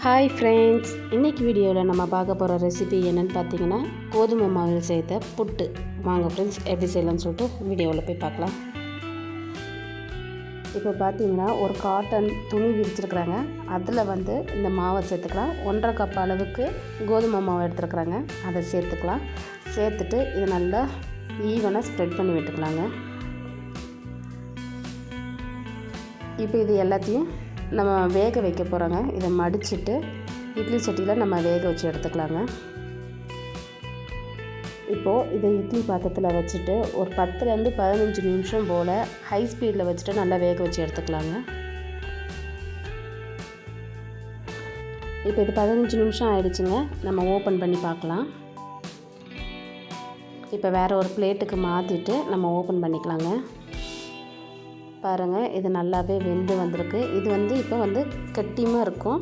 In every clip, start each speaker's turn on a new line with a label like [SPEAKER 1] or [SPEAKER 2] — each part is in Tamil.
[SPEAKER 1] ஹாய் ஃப்ரெண்ட்ஸ், இன்றைக்கி வீடியோவில் நம்ம பார்க்க போகிற ரெசிபி என்னென்னு பார்த்தீங்கன்னா கோதுமை மாவில் செய்த புட்டு. வாங்க ஃப்ரெண்ட்ஸ், எப்படி செய்யலாம்னு சொல்லிட்டு வீடியோவில் போய் பார்க்கலாம். இப்போ பார்த்தீங்கன்னா ஒரு காட்டன் துணி விரிச்சிருக்கிறாங்க. அதில் இந்த மாவை சேர்த்துக்கலாம். 1.5 கப் அளவுக்கு கோதுமை மாவு எடுத்துருக்குறாங்க. அதை சேர்த்துக்கலாம். சேர்த்துட்டு இது நல்லா ஈவனாக ஸ்ப்ரெட் பண்ணி விட்டுக்கலாங்க. இப்போ இது எல்லாத்தையும் நம்ம வேக வைக்க போகிறோங்க. இதை மடிச்சுட்டு இட்லி சட்டியில் நம்ம வேக வச்சு எடுத்துக்கலாங்க. இப்போது இதை இட்லி பாத்திரத்தில் வச்சுட்டு ஒரு 10லேருந்து 15 நிமிஷம் போல் ஹை ஸ்பீடில் வச்சுட்டு நல்லா வேக வச்சு எடுத்துக்கலாங்க. இப்போ இது 15 நிமிஷம் ஆயிடுச்சுங்க. நம்ம ஓப்பன் பண்ணி பார்க்கலாம். இப்போ வேறு ஒரு பிளேட்டுக்கு மாற்றிட்டு நம்ம ஓப்பன் பண்ணிக்கலாங்க. பாருங்கள், இது நல்லாவே வெந்து வந்திருக்கு. இது இப்போ கட்டியமாக இருக்கும்.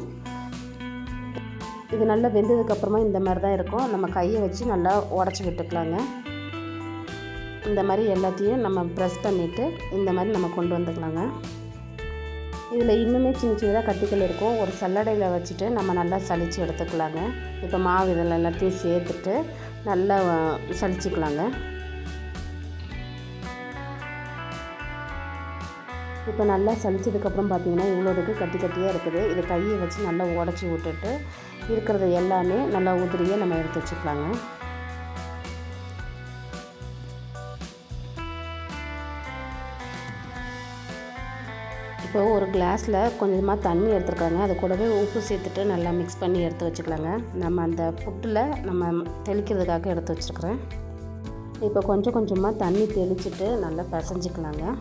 [SPEAKER 1] இது நல்லா வெந்ததுக்கப்புறமா இந்த மாதிரி தான் இருக்கும். நம்ம கையை வச்சு நல்லா உடச்சி விட்டுக்கலாங்க. இந்த மாதிரி எல்லாத்தையும் நம்ம ப்ரெஸ் பண்ணிவிட்டு இந்த மாதிரி நம்ம கொண்டு வந்துக்கலாங்க. இதில் இன்னுமே சின்ன சின்னதாக கட்டிகள் இருக்கும். ஒரு சல்லடையில் வச்சுட்டு நம்ம நல்லா சலித்து எடுத்துக்கலாங்க. இப்போ மாவு இதில் எல்லாத்தையும் சேர்த்துட்டு நல்லா சலிச்சிக்கலாங்க. இப்போ நல்லா சலிச்சதுக்கப்புறம் பார்த்திங்கன்னா இவ்வளோதுக்கு கட்டி கட்டியாக இருக்குது. இது கையை வச்சு நல்லா உடச்சி விட்டுட்டு இருக்கிறது எல்லாமே நல்லா உதிரியாக நம்ம எடுத்து வச்சுக்கலாங்க. இப்போ ஒரு கிளாஸில் கொஞ்சமாக தண்ணி எடுத்துருக்காங்க. அது கூடவே உப்பு சேர்த்துட்டு நல்லா மிக்ஸ் பண்ணி எடுத்து வச்சுக்கலாங்க. நம்ம அந்த புட்டில் நம்ம தெளிக்கிறதுக்காக எடுத்து வச்சுருக்குறேன். இப்போ கொஞ்சம் கொஞ்சமாக தண்ணி தெளிச்சுட்டு நல்லா பிசைஞ்சிக்கலாங்க.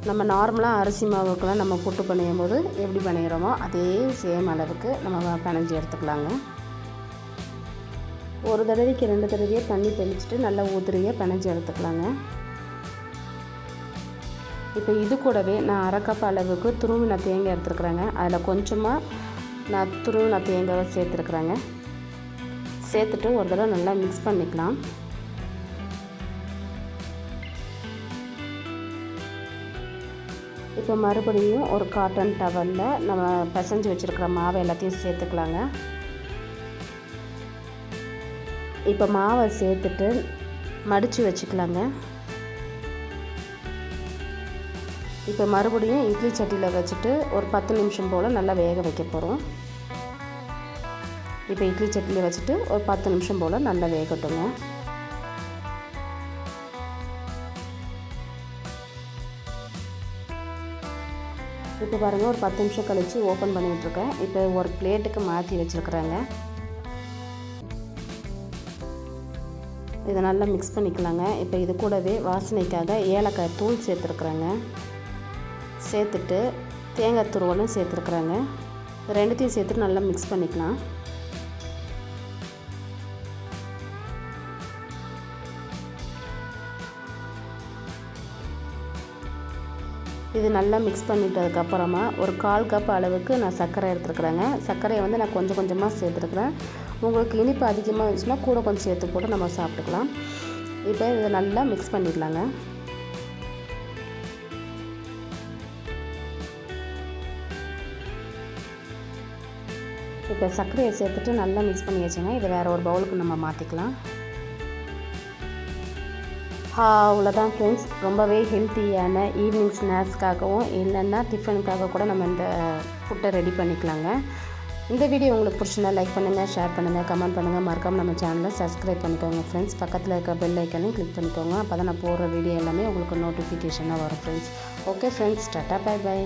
[SPEAKER 1] நம்ம நார்மலாக அரிசி மாவுக்கெல்லாம் நம்ம புட்டு பிணையும் போது எப்படி பிணையிறோமோ அதே சேம் அளவுக்கு நம்ம பிணைஞ்சி எடுத்துக்கலாங்க. ஒரு தடவைக்கு 2 தடவையே தண்ணி தெளிச்சுட்டு நல்லா உதிரியாக பிணைஞ்சி எடுத்துக்கலாங்க. இப்போ இது கூடவே நான் 1/2 கப் அளவுக்கு துருவின தேங்காய் எடுத்துருக்குறேங்க. அதில் கொஞ்சமாக நான் துருவின தேங்காவை சேர்த்துருக்குறேங்க. சேர்த்துட்டு ஒரு தடவை நல்லா மிக்ஸ் பண்ணிக்கலாம். இப்போ மறுபடியும் ஒரு காட்டன் டவலில் நம்ம பிசைஞ்சு வச்சுருக்கிற மாவை எல்லாத்தையும் சேர்த்துக்கலாங்க. இப்போ மாவை சேர்த்துட்டு மடித்து வச்சுக்கலாங்க. இப்போ மறுபடியும் இட்லி சட்டியில் வச்சுட்டு ஒரு 10 நிமிஷம் போல் நல்லா வேக வைக்க போகிறோம். இப்போ இட்லி சட்டியில் வச்சுட்டு ஒரு 10 நிமிஷம் போல் நல்லா வேகட்டுங்க. இப்போ பாருங்கள், ஒரு 10 நிமிஷம் கழித்து ஓப்பன் பண்ணிகிட்ருக்கேன். இப்போ ஒரு பிளேட்டுக்கு மாற்றி வச்சுருக்குறேங்க. இதை நல்லா மிக்ஸ் பண்ணிக்கலாங்க. இப்போ இது கூடவே வாசனைக்காக ஏலக்காய் தூள் சேர்த்துருக்குறேங்க. சேர்த்துட்டு தேங்காய் துருவலும் சேர்த்துருக்குறேங்க. ரெண்டுத்தையும் சேர்த்துட்டு நல்லா மிக்ஸ் பண்ணிக்கலாம். இது நல்லா மிக்ஸ் பண்ணிட்டதுக்கப்புறமா ஒரு 1/4 கப் அளவுக்கு நான் சர்க்கரை எடுத்துருக்குறேங்க. சர்க்கரையை நான் கொஞ்சம் கொஞ்சமாக சேர்த்துருக்குறேன். உங்களுக்கு இனிப்பு அதிகமாக இருந்துச்சுன்னா கூட கொஞ்சம் சேர்த்து போட்டு நம்ம சாப்பிட்டுக்கலாம். இப்போ இதை நல்லா மிக்ஸ் பண்ணிடலாங்க. இப்போ சர்க்கரையை சேர்த்துட்டு நல்லா மிக்ஸ் பண்ணி வச்சுங்க. இதை வேறு ஒரு பவுலுக்கு நம்ம மாற்றிக்கலாம். அவ்வளோதான் ஃப்ரெண்ட்ஸ், ரொம்பவே ஹெல்த்தியான ஈவினிங் ஸ்நாக்ஸ்க்காகவும் இல்லைன்னா டிஃபனுக்காக கூட நம்ம இந்த ஃபுட்டை ரெடி பண்ணிக்கலாங்க. இந்த வீடியோ உங்களுக்கு பிடிச்சிருந்தா லைக் பண்ணுங்கள், ஷேர் பண்ணுங்கள், கமெண்ட் பண்ணுங்கள். மறக்காமல் நம்ம சேனலை சப்ஸ்கிரைப் பண்ணிக்கோங்க ஃப்ரெண்ட்ஸ். பக்கத்தில் இருக்க பெல் ஐக்கனையும் கிளிக் பண்ணிக்கோங்க. அப்போ தான் நான் போடுற வீடியோ எல்லாமே உங்களுக்கு நோட்டிஃபிகேஷனாக வரும் friends. Okay friends, tata, bye by.